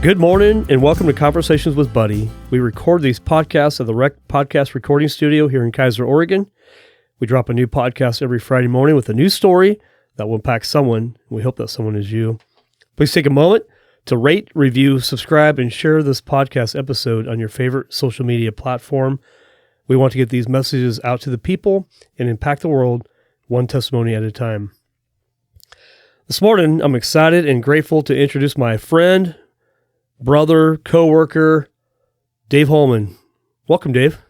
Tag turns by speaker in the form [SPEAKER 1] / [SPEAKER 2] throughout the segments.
[SPEAKER 1] Good morning and welcome to Conversations with Buddy. We record these podcasts at the Rec Podcast Recording Studio here in Kaiser, Oregon. We drop a new podcast every Friday morning with a new story that will impact someone. We hope that someone is you. Please take a moment to rate, review, subscribe, and share this podcast episode on your favorite social media platform. We want to get these messages out to the people and impact the world one testimony at a time. This morning, I'm excited and grateful to introduce my friend, brother, co-worker, Dave Holman. Welcome, Dave.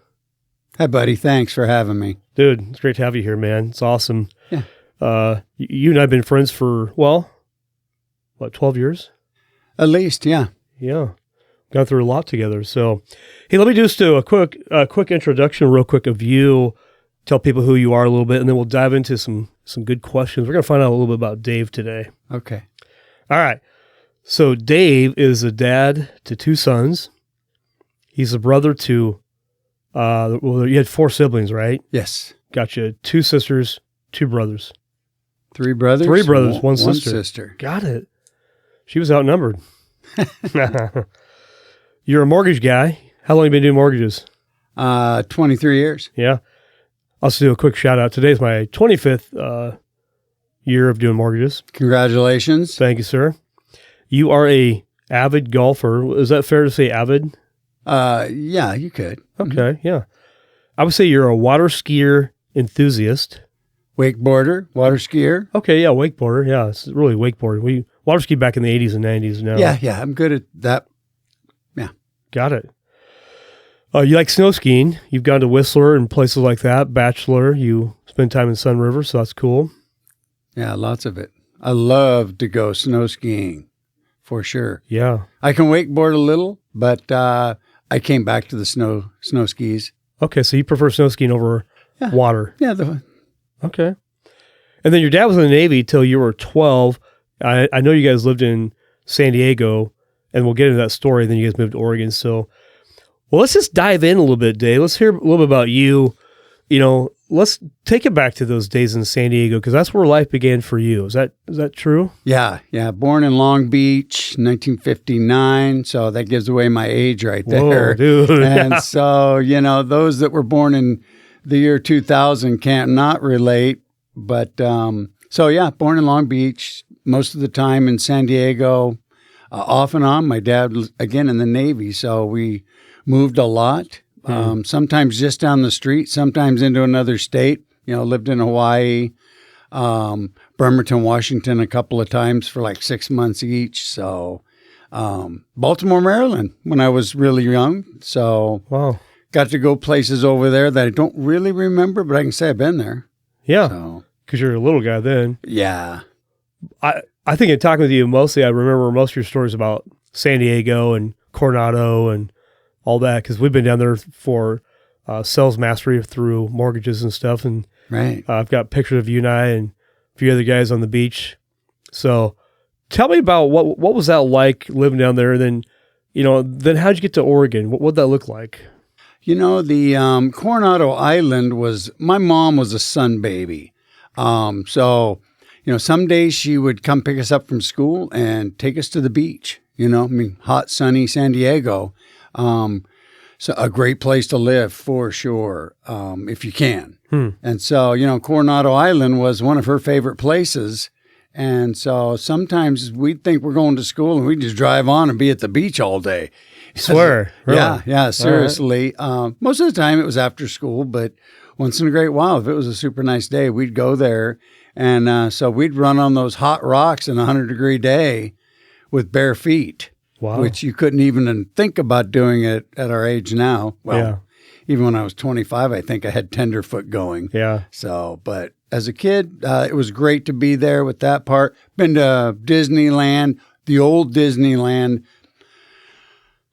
[SPEAKER 2] Hi, buddy. Thanks for having me.
[SPEAKER 1] Dude, it's great to have you here, man. It's awesome.
[SPEAKER 2] Yeah.
[SPEAKER 1] You and I have been friends for, 12 years?
[SPEAKER 2] At least, yeah.
[SPEAKER 1] Yeah. Gone through a lot together. So, hey, let me just do a quick introduction real quick of you, tell people who you are a little bit, and then we'll dive into some good questions. We're going to find out a little bit about Dave today.
[SPEAKER 2] Okay.
[SPEAKER 1] All right. So Dave is a dad to two sons. He's a brother to, you had four siblings, right?
[SPEAKER 2] Yes.
[SPEAKER 1] Gotcha. Two sisters, two brothers.
[SPEAKER 2] Three brothers?
[SPEAKER 1] One sister. Got it. She was outnumbered. You're a mortgage guy. How long have you been doing mortgages?
[SPEAKER 2] 23 years.
[SPEAKER 1] Yeah. I'll just do a quick shout out. Today's my 25th year of doing mortgages.
[SPEAKER 2] Congratulations.
[SPEAKER 1] Thank you, sir. You are a avid golfer. Is that fair to say avid?
[SPEAKER 2] Yeah, you could.
[SPEAKER 1] Okay, yeah. I would say you're a water skier enthusiast.
[SPEAKER 2] Wakeboarder, water skier.
[SPEAKER 1] Okay, yeah, wakeboarder. Yeah, it's really wakeboarding. We water ski back in the 80s and 90s now.
[SPEAKER 2] Yeah, I'm good at that. Yeah.
[SPEAKER 1] Got it. You like snow skiing. You've gone to Whistler and places like that. Bachelor, you spend time in Sun River, so that's cool.
[SPEAKER 2] Yeah, lots of it. I love to go snow skiing. For sure.
[SPEAKER 1] Yeah.
[SPEAKER 2] I can wakeboard a little, but I came back to the snow skis.
[SPEAKER 1] Okay, so you prefer snow skiing over water.
[SPEAKER 2] Yeah.
[SPEAKER 1] Okay. And then your dad was in the Navy till you were 12. I know you guys lived in San Diego, and we'll get into that story. Then you guys moved to Oregon. So, well, let's just dive in a little bit, Dave. Let's hear a little bit about you. You know, let's take it back to those days in San Diego, because that's where life began for you. Is that true?
[SPEAKER 2] Yeah. Born in Long Beach, 1959. So that gives away my age right there.
[SPEAKER 1] Whoa, dude.
[SPEAKER 2] And so, those that were born in the year 2000 can't not relate. But born in Long Beach, most of the time in San Diego, off and on. My dad was, again, in the Navy. So we moved a lot. Sometimes just down the street, sometimes into another state. Lived in Hawaii, Bremerton, Washington a couple of times for like 6 months each. So Baltimore, Maryland when I was really young. So
[SPEAKER 1] wow,
[SPEAKER 2] got to go places over there that I don't really remember, but I can say I've been there.
[SPEAKER 1] Yeah, because you're a little guy then.
[SPEAKER 2] Yeah.
[SPEAKER 1] I think in talking with you, mostly I remember most of your stories about San Diego and Coronado and all that, because we've been down there for sales mastery through mortgages and stuff. And
[SPEAKER 2] right.
[SPEAKER 1] I've got pictures of you and I and a few other guys on the beach. So tell me about what was that like living down there? And then how'd you get to Oregon? What'd that look like?
[SPEAKER 2] The Coronado Island my mom was a sun baby. So some days she would come pick us up from school and take us to the beach, hot, sunny San Diego. So a great place to live for sure, if you can. And so, Coronado Island was one of her favorite places. And so sometimes we'd think we're going to school and we'd just drive on and be at the beach all day.
[SPEAKER 1] Swear. Really?
[SPEAKER 2] Yeah, seriously. Right. Most of the time it was after school, but once in a great while, if it was a super nice day, we'd go there. And so we'd run on those hot rocks in a 100-degree day with bare feet.
[SPEAKER 1] Wow.
[SPEAKER 2] Which you couldn't even think about doing it at our age now. Well, even when I was 25, I think I had tenderfoot going.
[SPEAKER 1] Yeah.
[SPEAKER 2] So, but as a kid, it was great to be there with that part. Been to Disneyland, the old Disneyland,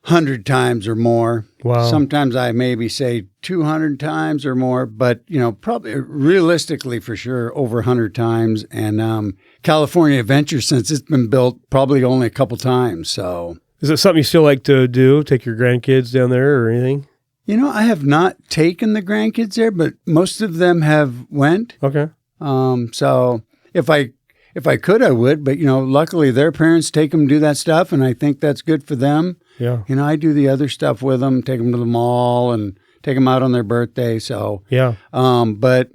[SPEAKER 2] 100 times or more.
[SPEAKER 1] Wow.
[SPEAKER 2] Sometimes I maybe say 200 times or more, but, probably realistically for sure over 100 times. And California Adventure, since it's been built, probably only a couple times. So,
[SPEAKER 1] is it something you still like to do? Take your grandkids down there or anything?
[SPEAKER 2] I have not taken the grandkids there, but most of them have went.
[SPEAKER 1] Okay.
[SPEAKER 2] So if if I could, I would. But, luckily their parents take them to do that stuff, and I think that's good for them.
[SPEAKER 1] Yeah.
[SPEAKER 2] I do the other stuff with them, take them to the mall and take them out on their birthday. So,
[SPEAKER 1] yeah.
[SPEAKER 2] But,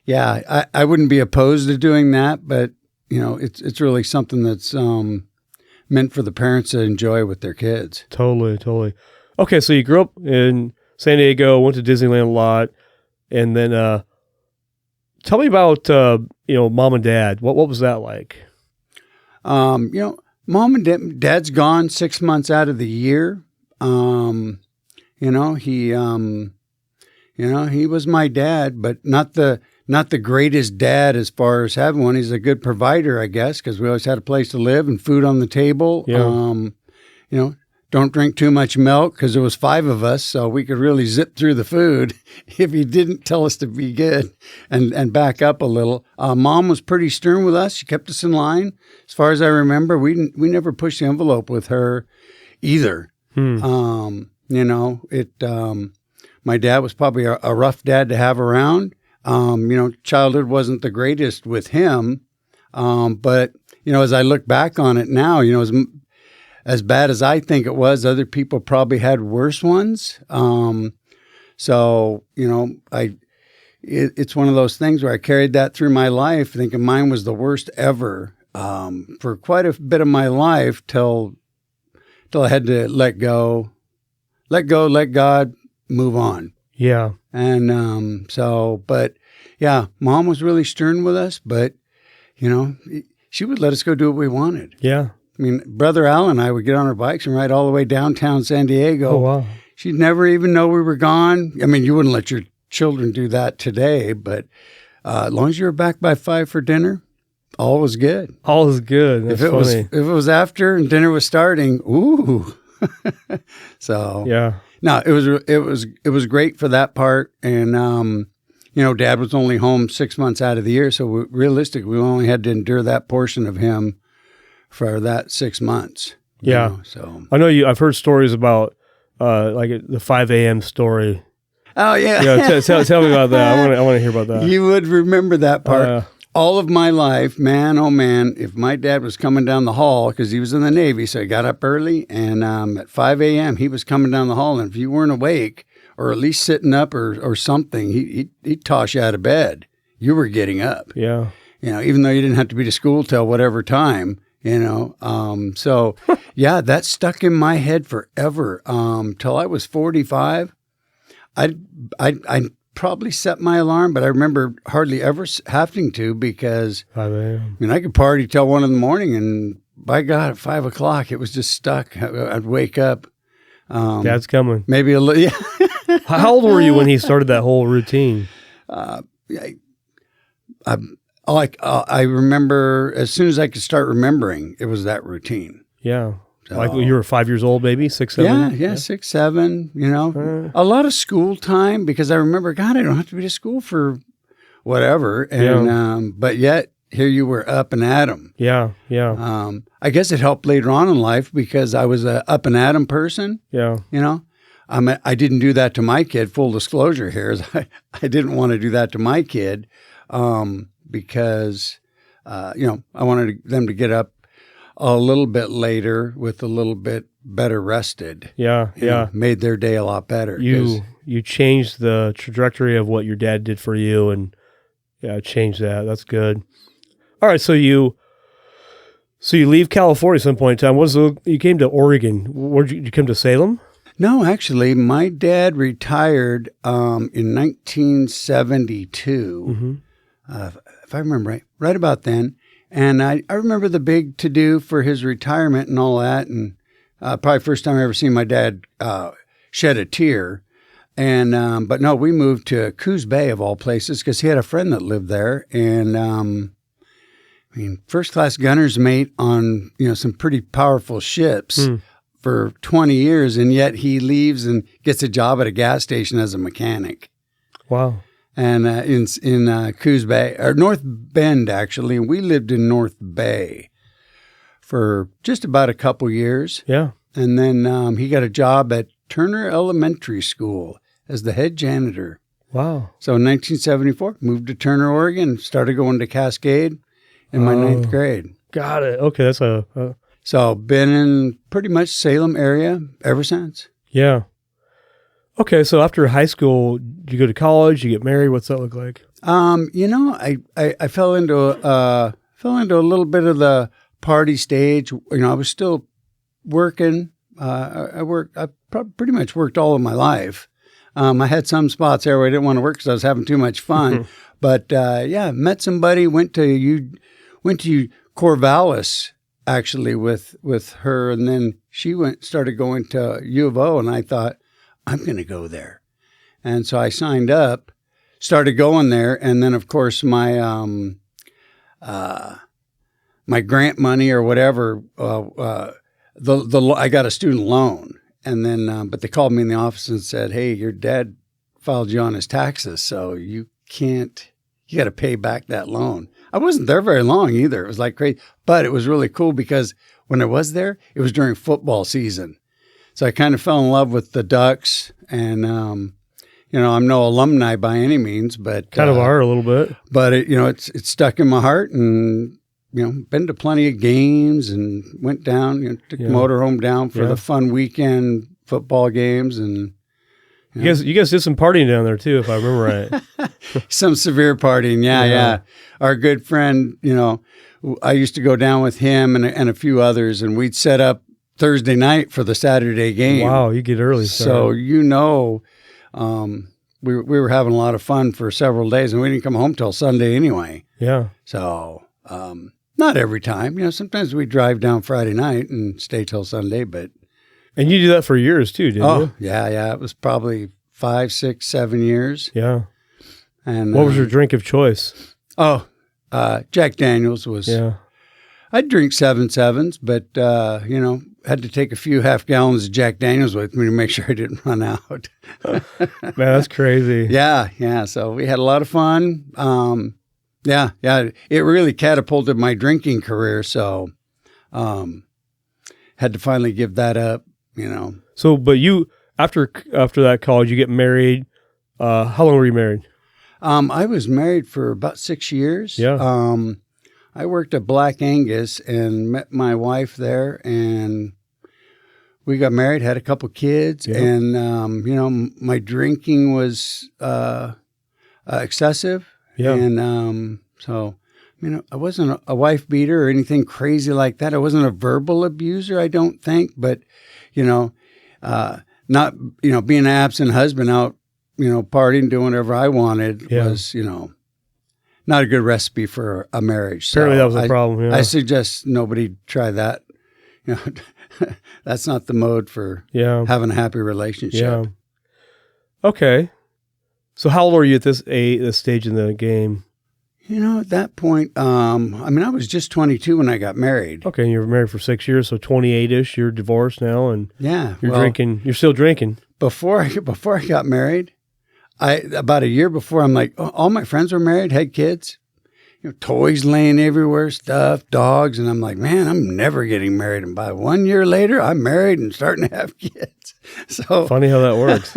[SPEAKER 2] yeah, I wouldn't be opposed to doing that. But, it's really something that's meant for the parents to enjoy with their kids.
[SPEAKER 1] Totally. Okay, so you grew up in San Diego, went to Disneyland a lot, and then tell me about mom and dad. What was that like?
[SPEAKER 2] Mom and dad's gone 6 months out of the year. He was my dad, but not the greatest dad as far as having one. He's a good provider, I guess, because we always had a place to live and food on the table.
[SPEAKER 1] Yeah.
[SPEAKER 2] Don't drink too much milk because there was 5 of us, so we could really zip through the food if he didn't tell us to be good and back up a little. Mom was pretty stern with us. She kept us in line. As far as I remember, we never pushed the envelope with her either. My dad was probably a rough dad to have around. Childhood wasn't the greatest with him. But as I look back on it now, as bad as I think it was, other people probably had worse ones. It's one of those things where I carried that through my life, thinking mine was the worst ever for quite a bit of my life till I had to let go, let God, move on.
[SPEAKER 1] Yeah.
[SPEAKER 2] And but yeah, Mom was really stern with us, but she would let us go do what we wanted.
[SPEAKER 1] Yeah.
[SPEAKER 2] I mean, Brother Al and I would get on our bikes and ride all the way downtown San Diego.
[SPEAKER 1] Oh, wow.
[SPEAKER 2] She'd never even know we were gone. I mean, you wouldn't let your children do that today, but as long as you were back by 5 for dinner, all was good.
[SPEAKER 1] All is good. That's funny.
[SPEAKER 2] If it was after and dinner was starting, ooh. So
[SPEAKER 1] yeah.
[SPEAKER 2] No, it was great for that part. And Dad was only home 6 months out of the year, so realistically, we only had to endure that portion of him for that 6 months.
[SPEAKER 1] Yeah.
[SPEAKER 2] So
[SPEAKER 1] I know I've heard stories about like the 5 a.m. story.
[SPEAKER 2] Oh yeah.
[SPEAKER 1] Yeah. Tell me about that. I want to hear about that.
[SPEAKER 2] You would remember that part. All of my life, man, oh man, if my dad was coming down the hall, because he was in the Navy, so he got up early, and at 5 a.m. he was coming down the hall, and if you weren't awake, or at least sitting up or something, he'd toss you out of bed. You were getting up.
[SPEAKER 1] Yeah.
[SPEAKER 2] Even though you didn't have to be to school till whatever time. So yeah, that stuck in my head forever. Till I was 45, I probably set my alarm, but I remember hardly ever having to because
[SPEAKER 1] 5 a.m.
[SPEAKER 2] I could party till 1 a.m. and by God, at 5 o'clock, it was just stuck. I'd wake up.
[SPEAKER 1] Dad's coming.
[SPEAKER 2] Maybe a little. Yeah.
[SPEAKER 1] How old were you when he started that whole routine?
[SPEAKER 2] I remember as soon as I could start remembering, it was that routine.
[SPEAKER 1] Yeah.
[SPEAKER 2] So,
[SPEAKER 1] like when you were 5 years old, maybe 6, 7?
[SPEAKER 2] Yeah, 6, 7, a lot of school time because I remember, God, I don't have to be to school for whatever. And, but yet here you were up and at 'em.
[SPEAKER 1] Yeah. Yeah.
[SPEAKER 2] I guess it helped later on in life because I was a up and at 'em person.
[SPEAKER 1] Yeah.
[SPEAKER 2] I didn't do that to my kid. Full disclosure here is I didn't want to do that to my kid. Because, I wanted them to get up a little bit later with a little bit better rested.
[SPEAKER 1] Yeah.
[SPEAKER 2] Made their day a lot better.
[SPEAKER 1] You changed the trajectory of what your dad did for you and changed that. That's good. All right. So you leave California at some point in time. You came to Oregon. Where did you come to Salem?
[SPEAKER 2] No, actually, my dad retired in 1972. Mm-hmm. If I remember right about then. And I remember the big to-do for his retirement and all that. And probably first time I ever seen my dad shed a tear. And but no, we moved to Coos Bay of all places because he had a friend that lived there. And first-class gunner's mate on some pretty powerful ships for 20 years. And yet he leaves and gets a job at a gas station as a mechanic.
[SPEAKER 1] Wow.
[SPEAKER 2] And in Coos Bay, or North Bend, actually. And we lived in North Bay for just about a couple years.
[SPEAKER 1] Yeah.
[SPEAKER 2] And then he got a job at Turner Elementary School as the head janitor.
[SPEAKER 1] Wow.
[SPEAKER 2] So in 1974, moved to Turner, Oregon, started going to Cascade. in my ninth grade.
[SPEAKER 1] Got it. Okay, that's
[SPEAKER 2] So been in pretty much Salem area ever since.
[SPEAKER 1] yeah. Okay, so after high school, did you go to college? You get married? What's that look like?
[SPEAKER 2] I fell into a little bit of the party stage. I was still working. I pretty much worked all of my life. I had some spots there where I didn't want to work because I was having too much fun. But met somebody. Went to Corvallis actually with her, and then she started going to U of O, and I thought, I'm going to go there. And so I signed up, started going there. And then of course my grant money or whatever, I got a student loan. And then, but they called me in the office and said, hey, your dad filed you on his taxes. So you got to pay back that loan. I wasn't there very long either. It was like crazy, but it was really cool because when I was there, it was during football season. So I kind of fell in love with the Ducks, and I'm no alumni by any means, but
[SPEAKER 1] Kind of are a little bit.
[SPEAKER 2] But it's stuck in my heart, and been to plenty of games, and went down, took the motorhome down for the fun weekend football games, and
[SPEAKER 1] you guys did some partying down there too, if I remember right.
[SPEAKER 2] Some severe partying, yeah. Our good friend, I used to go down with him and a few others, and we'd set up Thursday night for the Saturday game.
[SPEAKER 1] Wow, you get early.
[SPEAKER 2] So we were having a lot of fun for several days, and we didn't come home till Sunday anyway.
[SPEAKER 1] Yeah.
[SPEAKER 2] So not every time. Sometimes we drive down Friday night and stay till Sunday, but.
[SPEAKER 1] And you do that for years too, didn't you?
[SPEAKER 2] Yeah. It was probably 5, 6, 7 years.
[SPEAKER 1] Yeah.
[SPEAKER 2] And
[SPEAKER 1] what was your drink of choice?
[SPEAKER 2] Jack Daniels was.
[SPEAKER 1] Yeah.
[SPEAKER 2] I'd drink 7-7s, but had to take a few half gallons of Jack Daniels with me to make sure I didn't run out.
[SPEAKER 1] Man, that's crazy.
[SPEAKER 2] Yeah. So we had a lot of fun. It really catapulted my drinking career. So, had to finally give that up.
[SPEAKER 1] So, but you after that college, you get married. How long were you married?
[SPEAKER 2] I was married for about 6 years.
[SPEAKER 1] Yeah.
[SPEAKER 2] I worked at Black Angus and met my wife there, and we got married, had a couple kids, and my drinking was excessive. Yeah. And so, I wasn't a wife beater or anything crazy like that. I wasn't a verbal abuser, I don't think, but not being an absent husband out, partying, doing whatever I wanted was, not a good recipe for a marriage.
[SPEAKER 1] Apparently that was a problem. Yeah.
[SPEAKER 2] I suggest nobody try that. That's not the mode for having a happy relationship.
[SPEAKER 1] Yeah. Okay. So how old were you at this stage in the game?
[SPEAKER 2] At that point, I was just 22 when I got married.
[SPEAKER 1] Okay, and you were married for 6 years, so 28-ish. You're divorced now, and you're drinking. You're still drinking.
[SPEAKER 2] Before I got married, about a year before, I'm like, all my friends were married, had kids, toys laying everywhere, stuff, dogs. And I'm like, man, I'm never getting married. And by 1 year later, I'm married and starting to have kids. So
[SPEAKER 1] funny how that works.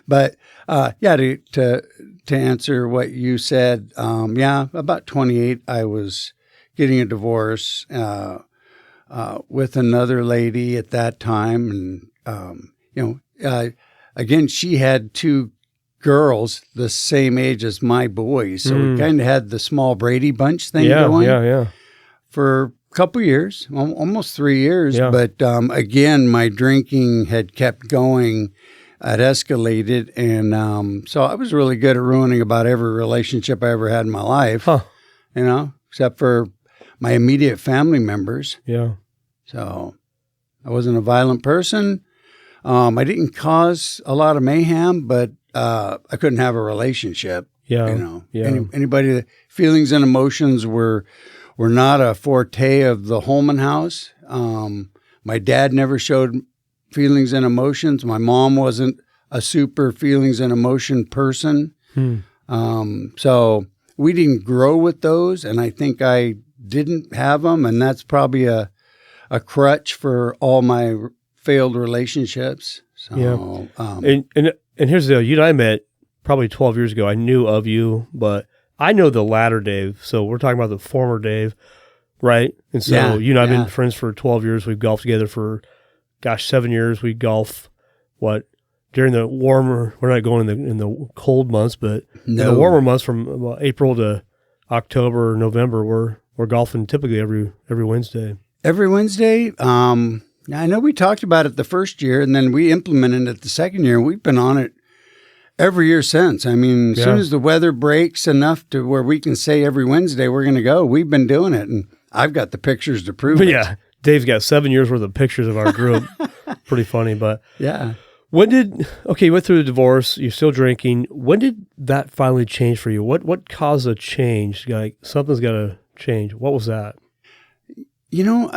[SPEAKER 2] But to answer what you said, about 28, I was getting a divorce with another lady at that time. And, again, she had 2 girls the same age as my boys. So we kind of had the small Brady Bunch thing going.
[SPEAKER 1] Yeah.
[SPEAKER 2] For a couple years, almost 3 years.
[SPEAKER 1] Yeah.
[SPEAKER 2] But again, my drinking had kept going. It escalated. And so I was really good at ruining about every relationship I ever had in my life, except for my immediate family members.
[SPEAKER 1] Yeah.
[SPEAKER 2] So I wasn't a violent person. I didn't cause a lot of mayhem, but I couldn't have a relationship.
[SPEAKER 1] Yeah.
[SPEAKER 2] Anybody, feelings and emotions were not a forte of the Holman house. My dad never showed feelings and emotions. My mom wasn't a super feelings and emotion person. So we didn't grow with those, and I think I didn't have them, and that's probably a crutch for all my failed relationships. So,
[SPEAKER 1] and here's the deal. You and I met probably 12 years ago. I knew of you, but I know the latter Dave, so we're talking about the former Dave, right? And so,
[SPEAKER 2] Yeah,
[SPEAKER 1] you know, I've
[SPEAKER 2] yeah.
[SPEAKER 1] been friends for 12 years. We've golfed together for, 7 years. We golf, during the warmer, we're not going in the cold months, but in the
[SPEAKER 2] No.
[SPEAKER 1] warmer months from April to October or November, we're golfing typically every Wednesday.
[SPEAKER 2] Every Wednesday. I know we talked about it the first year, and then we implemented it the second year. We've been on it every year since. I mean, as soon as the weather breaks enough to where we can say every Wednesday we're going to go, we've been doing it, and I've got the pictures to prove
[SPEAKER 1] But
[SPEAKER 2] it.
[SPEAKER 1] yeah, Dave's got 7 years worth of pictures of our group. Pretty funny, but
[SPEAKER 2] Yeah.
[SPEAKER 1] you went through the divorce, you're still drinking. When did that finally change for you? What caused a change? Like, something's got to change. What was that?
[SPEAKER 2] You know,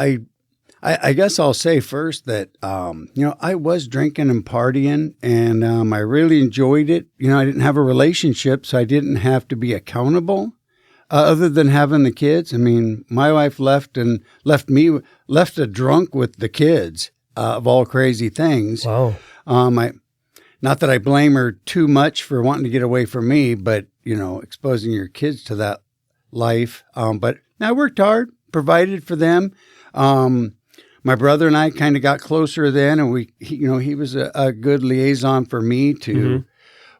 [SPEAKER 2] I guess I'll say first that, I was drinking and partying, and I really enjoyed it. You know, I didn't have a relationship, so I didn't have to be accountable other than having the kids. I mean, my wife left a drunk with the kids of all crazy things.
[SPEAKER 1] Wow.
[SPEAKER 2] Not that I blame her too much for wanting to get away from me, but, exposing your kids to that life. But I worked hard, provided for them. My brother and I kind of got closer then, and he was a good liaison for me too.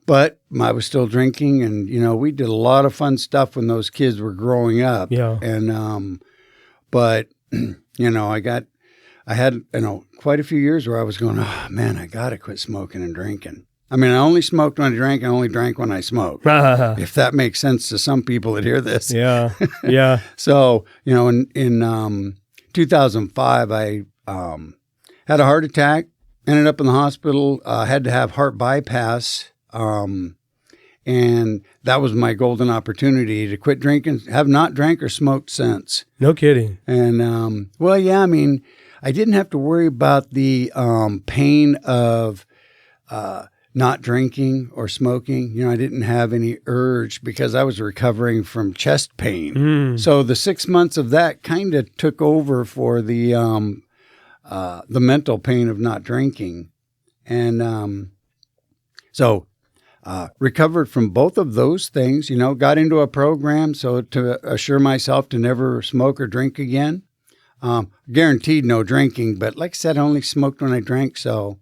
[SPEAKER 2] But I was still drinking, and we did a lot of fun stuff when those kids were growing up.
[SPEAKER 1] Yeah.
[SPEAKER 2] And but I had quite a few years where I was going, oh man, I gotta quit smoking and drinking. I mean, I only smoked when I drank. I only drank when I smoked. If that makes sense to some people that hear this.
[SPEAKER 1] Yeah. Yeah.
[SPEAKER 2] So, in 2005, I had a heart attack, ended up in the hospital, had to have heart bypass, and that was my golden opportunity to quit drinking. Have not drank or smoked since.
[SPEAKER 1] No kidding.
[SPEAKER 2] And, I mean, I didn't have to worry about the pain of not drinking or smoking. I didn't have any urge because I was recovering from chest pain. So the 6 months of that kind of took over for the mental pain of not drinking. And recovered from both of those things, got into a program so to assure myself to never smoke or drink again. Guaranteed no drinking, but like I said, I only smoked when I drank. So,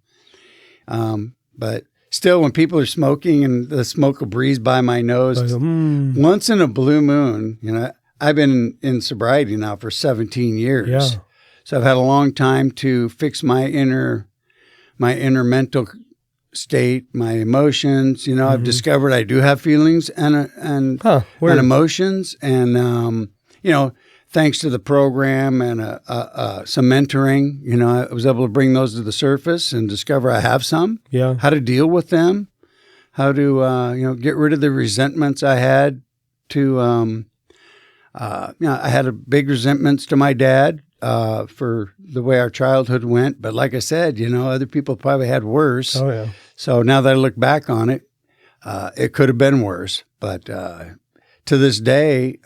[SPEAKER 2] but still, when people are smoking and the smoke will breeze by my nose, once in a blue moon, I've been in sobriety now for 17 years.
[SPEAKER 1] Yeah.
[SPEAKER 2] So I've had a long time to fix my inner mental state, my emotions. I've discovered I do have feelings and emotions, and thanks to the program and some mentoring, I was able to bring those to the surface and discover I have some.
[SPEAKER 1] Yeah.
[SPEAKER 2] How to deal with them, how to get rid of the resentments I had. I had a big resentments to my dad for the way our childhood went, but like I said, other people probably had worse.
[SPEAKER 1] Oh yeah.
[SPEAKER 2] So now that I look back on it, it could have been worse, but. To this day,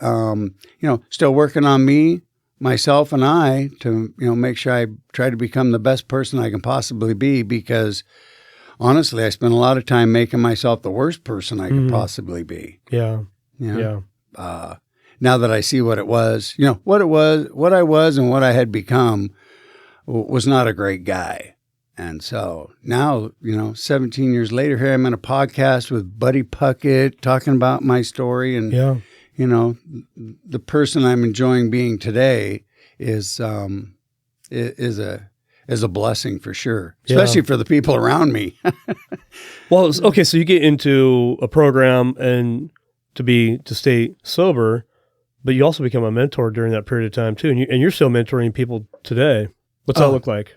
[SPEAKER 2] still working on me, myself, and I to, make sure I try to become the best person I can possibly be, because honestly, I spent a lot of time making myself the worst person I could possibly be.
[SPEAKER 1] Yeah.
[SPEAKER 2] Yeah. Now that I see what it was, what I was and what I had become was not a great guy. And so now, 17 years later, here I'm in a podcast with Buddy Puckett talking about my story. And, the person I'm enjoying being today is a blessing for sure, especially for the people around me.
[SPEAKER 1] Well, okay, so you get into a program and to stay sober, but you also become a mentor during that period of time too. And you're still mentoring people today. What's that look like?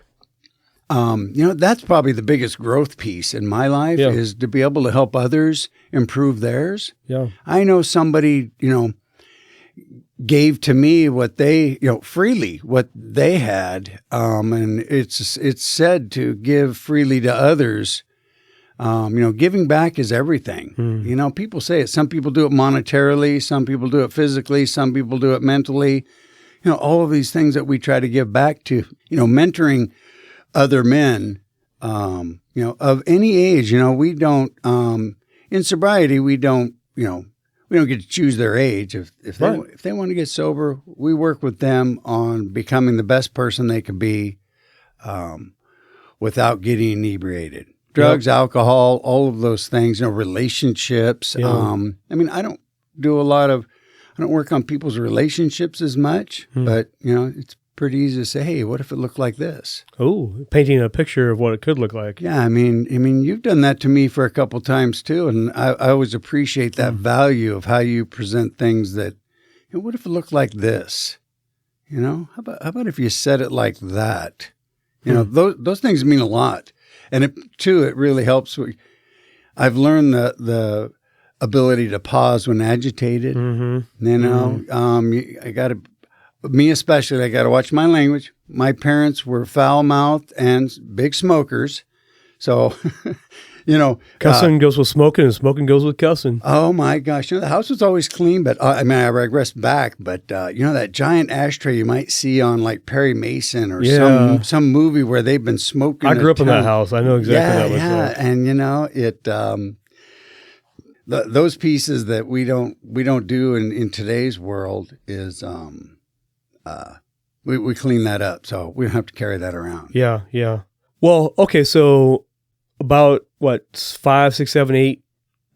[SPEAKER 2] That's probably the biggest growth piece in my life is to be able to help others improve theirs.
[SPEAKER 1] Yeah.
[SPEAKER 2] I know somebody, gave to me what they, freely what they had. And it's said to give freely to others. Giving back is everything. People say it. Some people do it monetarily. Some people do it physically. Some people do it mentally. All of these things that we try to give back to, mentoring other men, of any age. We don't, in sobriety, we don't we don't get to choose their age. If they want to get sober, we work with them on becoming the best person they can be, without getting inebriated. Drugs, alcohol, all of those things, relationships.
[SPEAKER 1] Yeah.
[SPEAKER 2] I mean, I don't work on people's relationships as much, but it's pretty easy to say, hey, what if it looked like this?
[SPEAKER 1] Oh, painting a picture of what it could look like.
[SPEAKER 2] Yeah, I mean, you've done that to me for a couple times too, and I always appreciate that value of how you present things. That, what if it looked like this? How about if you said it like that? Those things mean a lot, and it really helps. I've learned the ability to pause when agitated. I got to. Me especially, I got to watch my language. My parents were foul-mouthed and big smokers. So,
[SPEAKER 1] cussing goes with smoking and smoking goes with cussing.
[SPEAKER 2] Oh my gosh. The house was always clean, but I regress back. But, that giant ashtray you might see on like Perry Mason or some movie where they've been smoking.
[SPEAKER 1] I grew up in that house. I know exactly what that looks like. And,
[SPEAKER 2] those pieces that we don't do in today's world is, we clean that up, so we don't have to carry that around.
[SPEAKER 1] Yeah, yeah. Well, okay, so about 5, 6, 7, 8,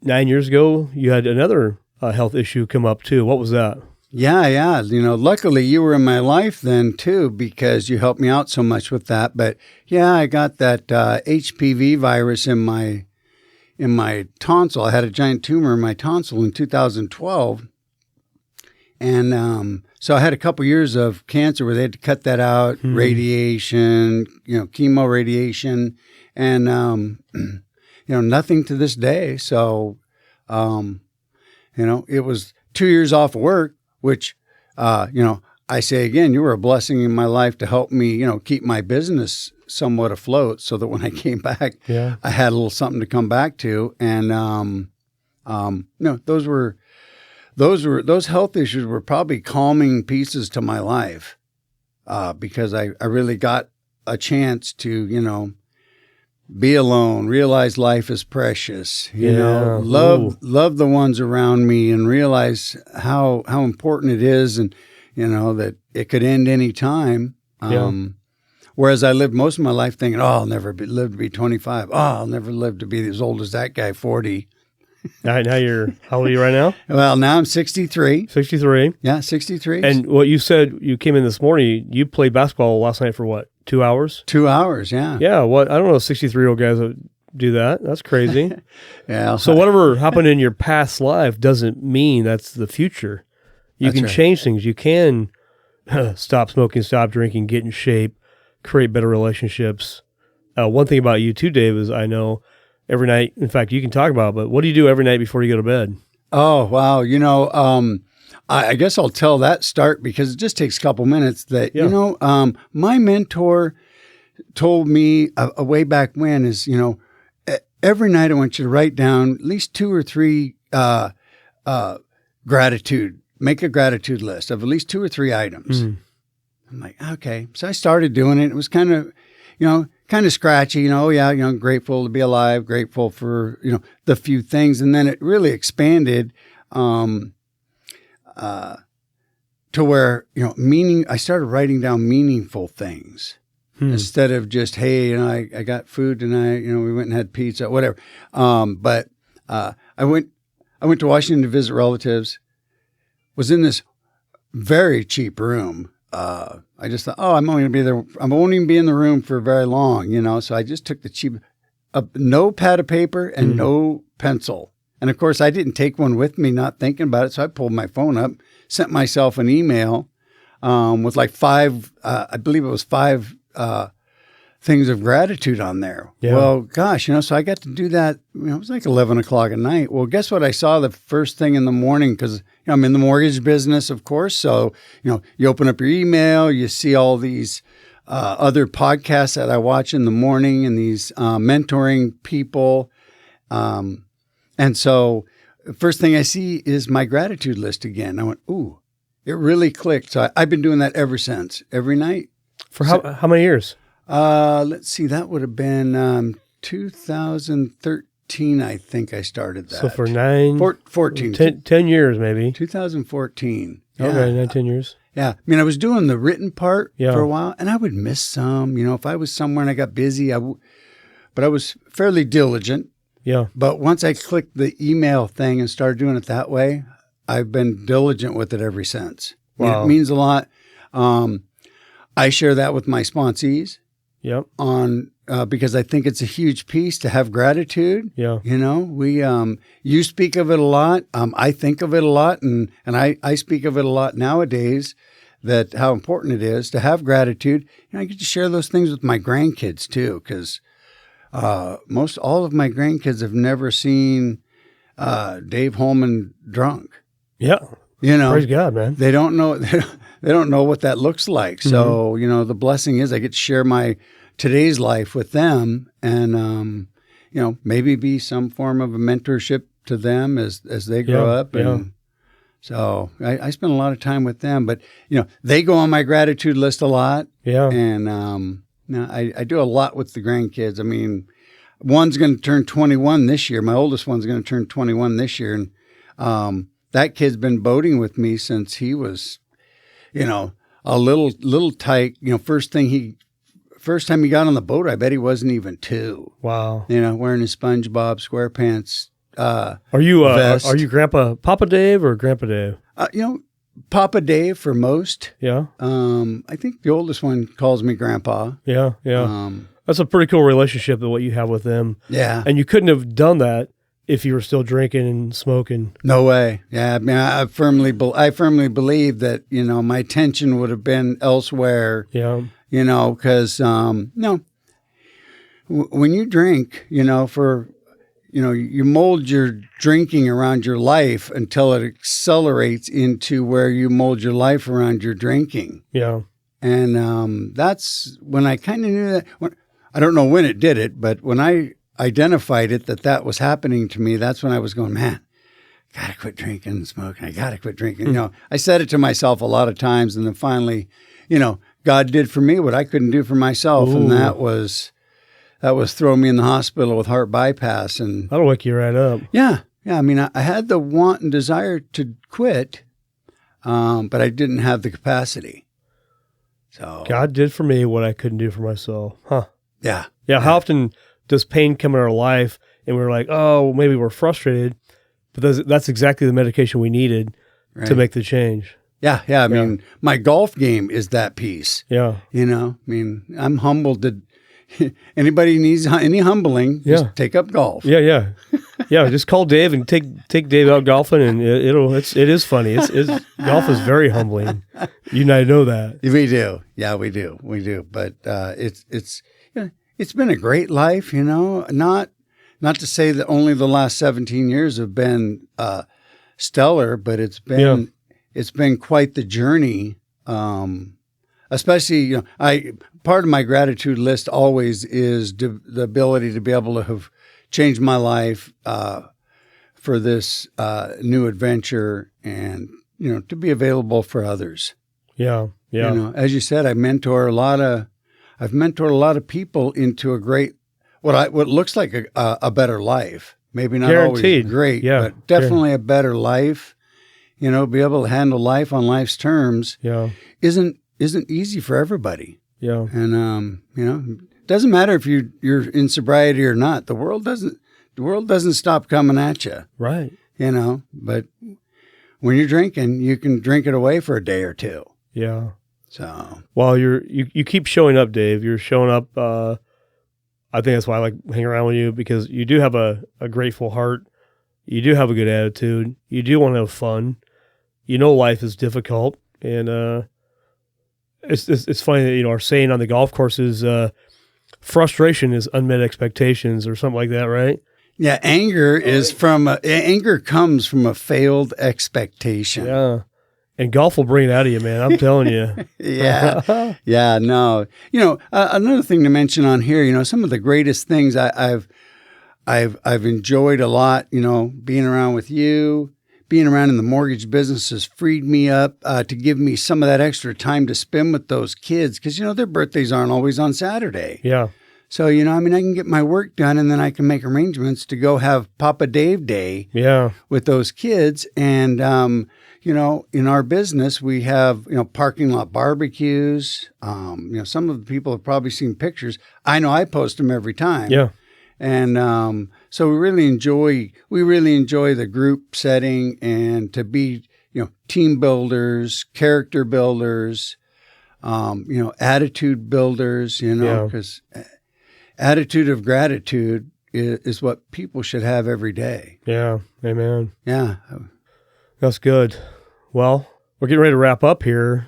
[SPEAKER 1] 9 years ago, you had another health issue come up too. What was that?
[SPEAKER 2] Yeah. Luckily you were in my life then too, because you helped me out so much with that. But yeah, I got that HPV virus in my tonsil. I had a giant tumor in my tonsil in 2012. And so I had a couple years of cancer where they had to cut that out, radiation, chemo radiation, and, nothing to this day. So, it was 2 years off of work, which, I say again, you were a blessing in my life to help me, keep my business somewhat afloat so that when I came back, I had a little something to come back to. And, those health issues were probably calming pieces to my life, because I really got a chance to, be alone, realize life is precious, love the ones around me, and realize how important it is, and, that it could end any time. Whereas I lived most of my life thinking, I'll never live to be 25. I'll never live to be as old as that guy, 40.
[SPEAKER 1] Now how old are you right now?
[SPEAKER 2] Well, now I'm 63.
[SPEAKER 1] 63.
[SPEAKER 2] Yeah, 63.
[SPEAKER 1] And what you said, you came in this morning, you played basketball last night for what, 2 hours?
[SPEAKER 2] 2 hours, yeah.
[SPEAKER 1] Yeah, I don't know 63-year-old guys that do that. That's crazy.
[SPEAKER 2] Yeah.
[SPEAKER 1] So whatever happened in your past life doesn't mean that's the future. You can change things. You can stop smoking, stop drinking, get in shape, create better relationships. One thing about you too, Dave, is I know every night, in fact, you can talk about it, but what do you do every night before you go to bed?
[SPEAKER 2] Oh, wow. I guess I'll tell that start because it just takes a couple minutes that, my mentor told me way back when is, every night I want you to write down at least 2 or 3 gratitude, make a gratitude list of at least 2 or 3 items. I'm like, okay. So I started doing it. It was kind of, scratchy, grateful to be alive, grateful for, the few things. And then it really expanded to where, I started writing down meaningful things instead of just, hey, I got food tonight, we went and had pizza, whatever. But I went to Washington to visit relatives, was in this very cheap room. I just thought, I'm only going to be there. I won't even be in the room for very long, So I just took the cheap, no pad of paper and no pencil. And of course, I didn't take one with me, not thinking about it. So I pulled my phone up, sent myself an email with like 5, I believe it was 5 things of gratitude on there. Yeah. Well, gosh, so I got to do that. It was like 11 o'clock at night. Well, guess what? I saw the first thing in the morning because I'm in the mortgage business, of course. So, you open up your email, you see all these other podcasts that I watch in the morning and these mentoring people. And so the first thing I see is my gratitude list again. I went, ooh, it really clicked. So I've been doing that ever since, every night.
[SPEAKER 1] For how many years?
[SPEAKER 2] Let's see, that would have been 2013. I think I started that.
[SPEAKER 1] So for
[SPEAKER 2] 14.
[SPEAKER 1] 10 years maybe.
[SPEAKER 2] 2014. Yeah.
[SPEAKER 1] Okay, 10 years.
[SPEAKER 2] Yeah. I mean, I was doing the written part
[SPEAKER 1] Yeah.
[SPEAKER 2] for a while, and I would miss some. If I was somewhere and I got busy, but I was fairly diligent.
[SPEAKER 1] Yeah.
[SPEAKER 2] But once I clicked the email thing and started doing it that way, I've been diligent with it ever since.
[SPEAKER 1] Wow.
[SPEAKER 2] It means a lot. I share that with my sponsees.
[SPEAKER 1] Yep.
[SPEAKER 2] Because I think it's a huge piece to have gratitude.
[SPEAKER 1] Yeah.
[SPEAKER 2] You speak of it a lot. I think of it a lot, and I speak of it a lot nowadays, that how important it is to have gratitude. I get to share those things with my grandkids too, because all of my grandkids have never seen Dave Holman drunk.
[SPEAKER 1] Yeah. Praise God, man.
[SPEAKER 2] They don't know. They don't know what that looks like. So the blessing is I get to share my today's life with them, and maybe be some form of a mentorship to them as they grow up. And so I spend a lot of time with them, but they go on my gratitude list a lot. Yeah. And I do a lot with the grandkids. I mean, one's going to turn 21 this year. My oldest one's going to turn 21 this year, and that kid's been boating with me since he was, a little tight. First time he got on the boat, I bet he wasn't even 2.
[SPEAKER 1] Wow.
[SPEAKER 2] Wearing his SpongeBob SquarePants.
[SPEAKER 1] Are you
[SPEAKER 2] vest.
[SPEAKER 1] Are you Papa Dave or Grandpa Dave?
[SPEAKER 2] Papa Dave for most.
[SPEAKER 1] Yeah.
[SPEAKER 2] I think the oldest one calls me Grandpa.
[SPEAKER 1] Yeah. Yeah. That's a pretty cool relationship of what you have with them.
[SPEAKER 2] Yeah.
[SPEAKER 1] And you couldn't have done that if you were still drinking and smoking.
[SPEAKER 2] No way. Yeah. I mean, I firmly believe that, my attention would have been elsewhere.
[SPEAKER 1] Yeah.
[SPEAKER 2] Because, when you drink, you mold your drinking around your life until it accelerates into where you mold your life around your drinking.
[SPEAKER 1] Yeah.
[SPEAKER 2] And that's when I kind of knew that. I don't know when it did it, but when I identified it, that was happening to me, that's when I was going, man, I got to quit drinking and smoking. I got to quit drinking. I said it to myself a lot of times, and then finally, God did for me what I couldn't do for myself. Ooh. And that was throwing me in the hospital with heart bypass. And
[SPEAKER 1] that'll wake you right up.
[SPEAKER 2] Yeah. Yeah. I mean, I had the want and desire to quit, but I didn't have the capacity. So
[SPEAKER 1] God did for me what I couldn't do for myself. Huh.
[SPEAKER 2] Yeah.
[SPEAKER 1] Yeah. How often does pain come in our life and we're like, oh, maybe we're frustrated, but that's exactly the medication we needed to make the change.
[SPEAKER 2] Yeah. Yeah. I mean, my golf game is that piece.
[SPEAKER 1] Yeah.
[SPEAKER 2] I'm humbled that anybody needs any humbling, just take up golf.
[SPEAKER 1] Yeah. Yeah. Yeah. Just call Dave and take Dave out golfing, and it is funny. Golf is very humbling. You and I know that.
[SPEAKER 2] We do. Yeah, we do. We do. But it's been a great life, not to say that only the last 17 years have been stellar, but it's been quite the journey. Especially, part of my gratitude list always is the ability to be able to have changed my life for this new adventure, and to be available for others. Yeah, yeah. As you said, I've mentored a lot of people into a great, what looks like a better life. Maybe not
[SPEAKER 1] Guaranteed.
[SPEAKER 2] Always great, but definitely a better life. Be able to handle life on life's terms. Yeah, isn't easy for everybody. Yeah, and it doesn't matter if you're in sobriety or not. The world doesn't stop coming at you. Right. But when you're drinking, you can drink it away for a day or two. Yeah. So, well, you keep showing up, Dave. You're showing up. I think that's why I like hanging around with you, because you do have a grateful heart. You do have a good attitude. You do want to have fun. Life is difficult, and it's funny that our saying on the golf course is frustration is unmet expectations, or something like that, right? Yeah, anger comes from a failed expectation. Yeah. And golf will bring it out of you, man. I'm telling you. Yeah. Yeah, no. Another thing to mention on here, some of the greatest things I've enjoyed a lot, being around with you, being around in the mortgage business has freed me up to give me some of that extra time to spend with those kids, because, their birthdays aren't always on Saturday. Yeah. So, I can get my work done and then I can make arrangements to go have Papa Dave Day with those kids. And, in our business, we have, parking lot barbecues. Some of the people have probably seen pictures. I know I post them every time.
[SPEAKER 1] Yeah.
[SPEAKER 2] And so we really enjoy the group setting and to be, team builders, character builders, attitude builders, because attitude of gratitude is what people should have every day.
[SPEAKER 1] Yeah. Amen.
[SPEAKER 2] Yeah.
[SPEAKER 1] That's good. Well, we're getting ready to wrap up here.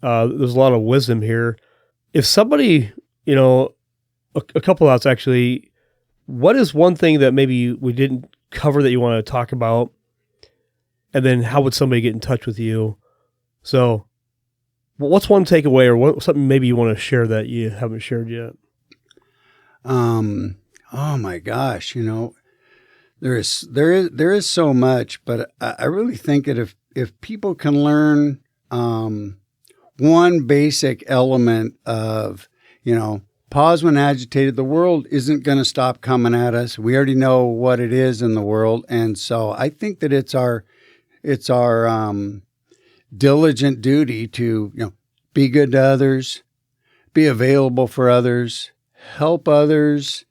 [SPEAKER 1] There's a lot of wisdom here. If somebody, a couple thoughts actually, what is one thing that maybe we didn't cover that you want to talk about? And then how would somebody get in touch with you? So what's one takeaway or something maybe you want to share that you haven't shared yet?
[SPEAKER 2] Oh my gosh, there is so much, but I really think that if people can learn one basic element of, pause when agitated, the world isn't going to stop coming at us. We already know what it is in the world. And so I think that it's our diligent duty to, be good to others, be available for others, help others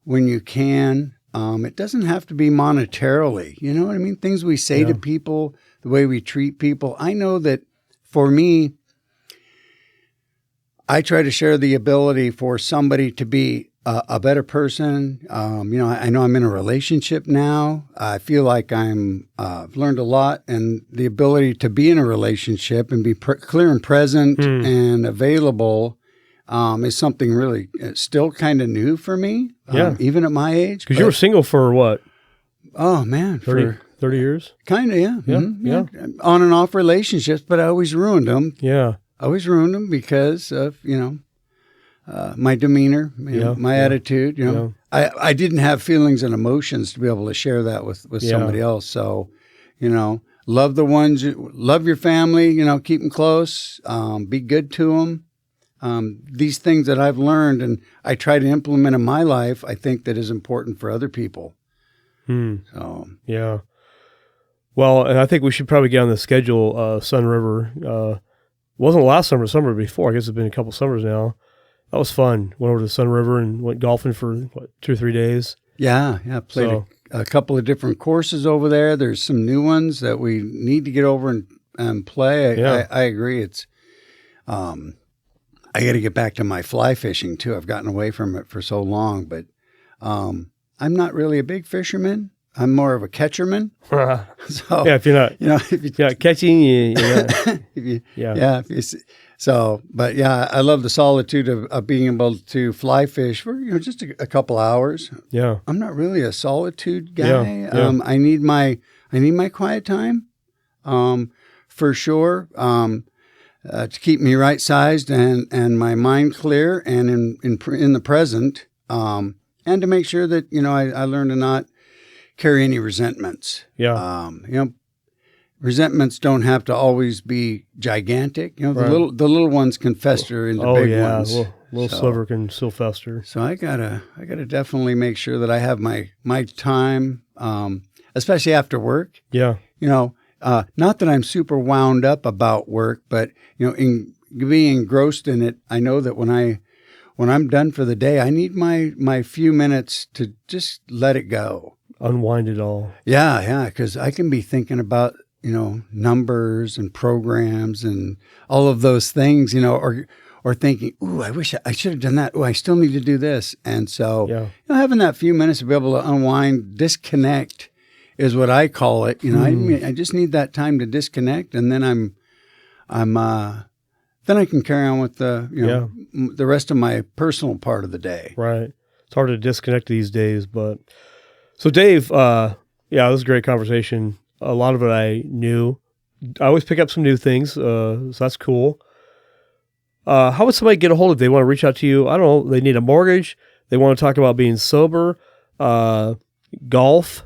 [SPEAKER 2] when you can. It doesn't have to be monetarily. You know what I mean? Things we say to people, the way we treat people. I know that for me, I try to share the ability for somebody to be a better person. I know I'm in a relationship now. I feel like I've learned a lot, and the ability to be in a relationship and be clear and present and available is something really still kind of new for me, even at my age.
[SPEAKER 1] Because you were single for what?
[SPEAKER 2] Oh, man.
[SPEAKER 1] 30 years?
[SPEAKER 2] Kind of, yeah.
[SPEAKER 1] Yeah,
[SPEAKER 2] yeah. On and off relationships, but I always ruined them.
[SPEAKER 1] Yeah.
[SPEAKER 2] I always ruined them because of, my demeanor, my attitude. I didn't have feelings and emotions to be able to share that with somebody else. So, love the ones, love your family, keep them close, be good to them. These things that I've learned and I try to implement in my life, I think that is important for other people. So,
[SPEAKER 1] yeah. Well, and I think we should probably get on the schedule, Sun River. Wasn't last summer before. I guess it's been a couple summers now. That was fun. Went over to Sun River and went golfing for 2 or 3 days. Yeah.
[SPEAKER 2] Played a couple of different courses over there. There's some new ones that we need to get over and play. I agree. It's, I got to get back to my fly fishing too. I've gotten away from it for so long, but I'm not really a big fisherman. I'm more of a catcherman. So
[SPEAKER 1] if you're not, if you're not catching,
[SPEAKER 2] but I love the solitude of being able to fly fish for just a couple hours.
[SPEAKER 1] Yeah,
[SPEAKER 2] I'm not really a solitude guy. I need my quiet time, for sure. To keep me right sized and my mind clear and in the present, and to make sure that I learn to not carry any resentments. Resentments don't have to always be gigantic. The little ones can fester into big ones.
[SPEAKER 1] Little sliver can still fester.
[SPEAKER 2] So I gotta definitely make sure that I have my time, especially after work.
[SPEAKER 1] Yeah.
[SPEAKER 2] Not that I'm super wound up about work, but in being engrossed in it, I know that when I'm done for the day, I need my few minutes to just let it go.
[SPEAKER 1] Unwind it all.
[SPEAKER 2] Yeah, because I can be thinking about, numbers and programs and all of those things, or thinking, ooh, I wish I should have done that. Ooh, I still need to do this. And so having that few minutes to be able to unwind, disconnect is what I call it. I just need that time to disconnect, and then then I can carry on with the rest of my personal part of the day.
[SPEAKER 1] Right. It's hard to disconnect these days, but so Dave, this was a great conversation. A lot of it I knew. I always pick up some new things, so that's cool. How would somebody get a hold of you? They want to reach out to you? I don't know. They need a mortgage. They want to talk about being sober, golf,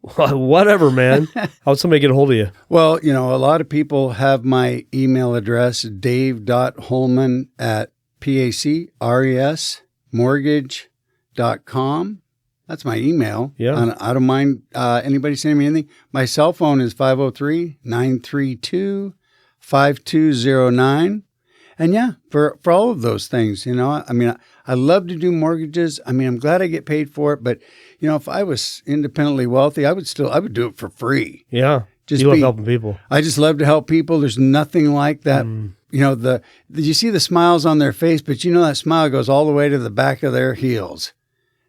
[SPEAKER 1] whatever, man. How would somebody get a hold of you?
[SPEAKER 2] Well, a lot of people have my email address, dave.holman@pacresmortgage.com. mortgage.com. That's my email.
[SPEAKER 1] Yeah.
[SPEAKER 2] I don't mind anybody sending me anything. My cell phone is 503-932-5209. And yeah, for all of those things, I mean, I love to do mortgages. I mean, I'm glad I get paid for it, but if I was independently wealthy, I would do it for free.
[SPEAKER 1] Yeah. You love helping people.
[SPEAKER 2] I just love to help people. There's nothing like that. You see the smiles on their face, but that smile goes all the way to the back of their heels.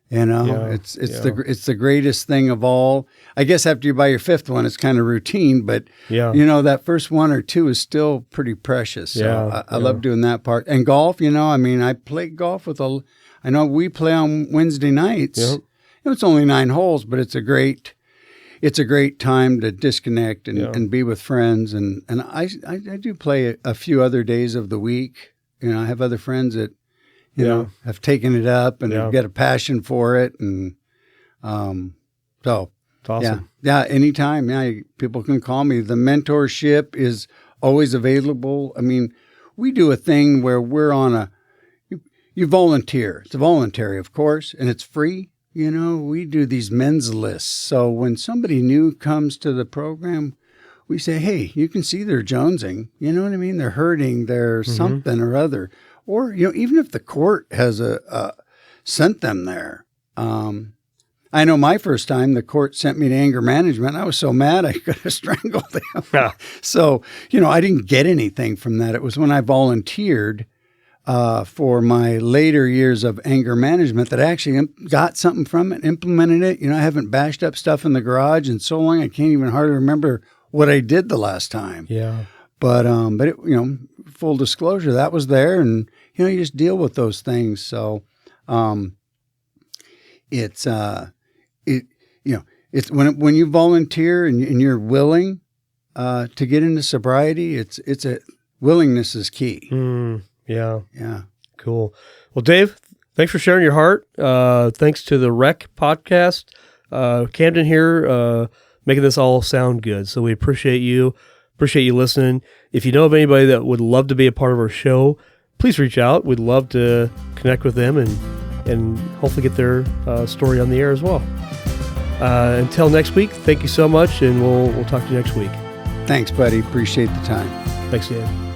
[SPEAKER 2] It's the greatest thing of all. I guess after you buy your fifth one, it's kind of routine, but that first one or two is still pretty precious. So I love doing that part. And golf, I play golf I know we play on Wednesday nights.
[SPEAKER 1] Yeah.
[SPEAKER 2] It's only 9 holes, but it's a great time to disconnect and be with friends. And I do play a few other days of the week. I have other friends that have taken it up and have got a passion for it. And so
[SPEAKER 1] it's awesome.
[SPEAKER 2] Yeah, anytime. Yeah, people can call me. The mentorship is always available. I mean, we do a thing where we're on you volunteer. It's voluntary, of course, and it's free. We do these men's lists. So when somebody new comes to the program, we say, hey, you can see they're jonesing. You know what I mean? They're hurting. They're something or other. Or, even if the court has sent them there. I know my first time the court sent me to anger management. I was so mad I could have strangled them.
[SPEAKER 1] Yeah.
[SPEAKER 2] So, I didn't get anything from that. It was when I volunteered for my later years of anger management that I actually got something from it, implemented it. I haven't bashed up stuff in the garage in so long I can't even hardly remember what I did the last time.
[SPEAKER 1] Yeah.
[SPEAKER 2] But it, full disclosure, that was there, and you just deal with those things. So, it's when you volunteer and you're willing to get into sobriety, it's a willingness is key.
[SPEAKER 1] Yeah.
[SPEAKER 2] Yeah.
[SPEAKER 1] Cool. Well, Dave, thanks for sharing your heart. Thanks to the Rec podcast, Camden here, making this all sound good. So we appreciate you. Appreciate you listening. If you know of anybody that would love to be a part of our show, please reach out. We'd love to connect with them and hopefully get their story on the air as well. Until next week, thank you so much, and we'll talk to you next week.
[SPEAKER 2] Thanks, buddy. Appreciate the time.
[SPEAKER 1] Thanks, Dan.